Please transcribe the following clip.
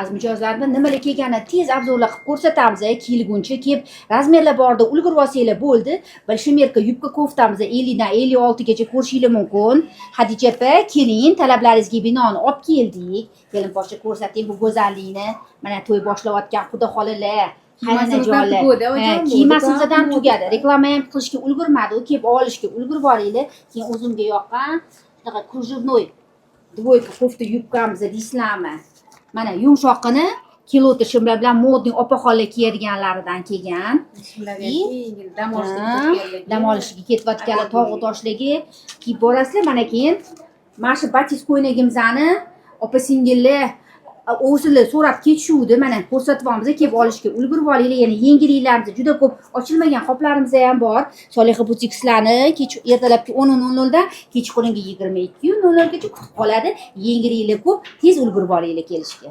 az mijozlarni nimalar kelgani tez obzorlar qilib ko'rsatamiz, kelguncha kelib razmerlar borda ulgurib olsanglar bo'ldi. Balshimerka yubka koftamiz 50 dan 56 gacha ko'rishingiz mumkin. Hadicha opa, keling, talablaringizga binoan olib keldik. Kelin boshqa ko'rsating bu go'zallikni. Mana to'y boshlayotgan xudo xolalar. Kiymasizdan tugadi. Reklama ham qilishga ulgurmadi, kelib olishga ulgurib olinglar. Keyin o'zimga yoqqan shunaqa krujivnoy dvoyka kofta yubkamiz deysizlarmi? Mana yumshoqqina kiloti shimlar bilan modniy opaxonlar kiyadiganlaridan kelgan. Dam olishga ketayotganlar, tog'u toshlarga kiyib borasizlar. Mana keyin mana shu batis ko'ylagimizni opa-singillar o'zinglar so'rab ketishuvdi. Mana ko'rsatyapmiz, kelib olishga ulgurib olinglar. Yana yengilliklarimiz juda ko'p, ochilmagan qoplarimiz ham bor. Soliha butiklarni ertalabki 10:00 dan kechqurungi 22:00 gacha kutib qoladi. Yengilliklar ko'p, tez ulgurib olinglar kelishga.